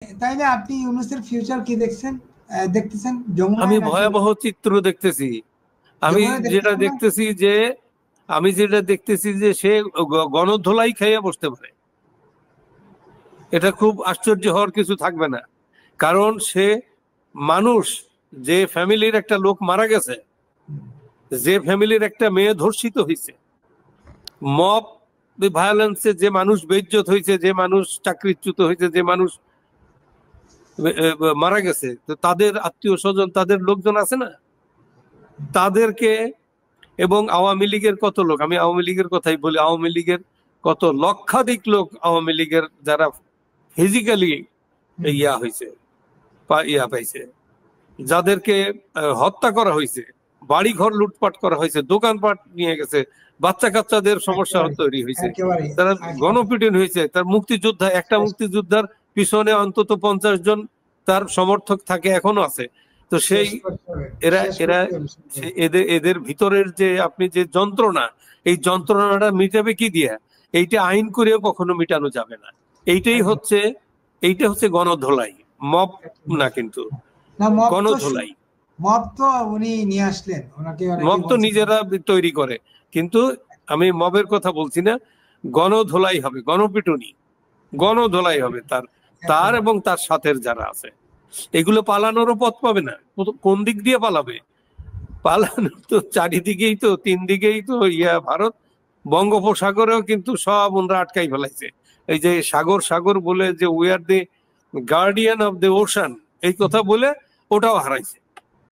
তাইলে আপনি ইউনূসের ফিউচার কি দেখছেন, দেখতেছেন আমি যমুনায় নাকি? ভয়াবহ চিত্র দেখতেছি। আমি যমুনায় যেটা দেখতেছেন না? দেখতেছি যে সে গণধোলাই খাইয়ে বসতে পারে। এটা খুব আশ্চর্য হওয়ার কিছু থাকবে না, কারণ সে মানুষ, যে ফ্যামিলির একটা লোক মারা গেছে, যে ফ্যামিলির একটা মেয়ে ধর্ষিত হয়েছে, মব ভায়োলেন্সে যে মানুষ বেইজ্জত হয়েছে, যে মানুষ চাকরিচ্যুত হয়েছে, যে মানুষ মারা গেছে, তো তাদের আত্মীয় স্বজন, তাদের লোকজন আছে না, তাদেরকে, এবং আওয়ামী লীগের কত লোক, আমি আওয়ামী লীগের কথাই বলি, আওয়ামী লীগের কত লক্ষাধিক লোক, আওয়ামী লীগের যারা ফিজিক্যালি হয়েছে, পাইছে, যাদেরকে হত্যা করা হয়েছে, বাড়ি ঘর লুটপাট করা হয়েছে, দোকানপাট নিয়ে গেছে, বাচ্চা কাচ্চাদের সমস্যা তৈরি হয়েছে, তারা গণপিটুনি হয়েছে। তার মুক্তিযোদ্ধা, একটা মুক্তিযোদ্ধার পিছনে অন্তত 50 জন তার সমর্থক থাকে, এখনো আছে। তো সেই এরা এরা এদের ভিতরের যে আপনি যে যন্ত্রণা, এই যন্ত্রণাটা মিটাবে কি দিয়ে? এইটা আইন করেও কখনো মিটানো যাবে না। এইটা হচ্ছে গণধোলাই, মব না, কিন্তু গণধোলাই। মব তো উনি নিয়ে আসলেন, ওনাকে মব তো নিজেরা তৈরি করে, কিন্তু আমি মবের কথা বলছি না, গণধোলাই হবে, গণপিটুনি, গণধোলাই হবে তার এবং তার সাথের যারা আছে। এগুলো পালানোরও পথ পাবে না। কোন দিক দিয়ে পালাবে? পালানো তো চারিদিকেই, তো 3 দিকেই তো ভারত, বঙ্গোপসাগরেও কিন্তু সব ওনরা আটকাই ফেলাইছে। এই যে সাগর বলে যে we are the guardian of the ocean, এই কথা বলে ওটাও হারাইছে।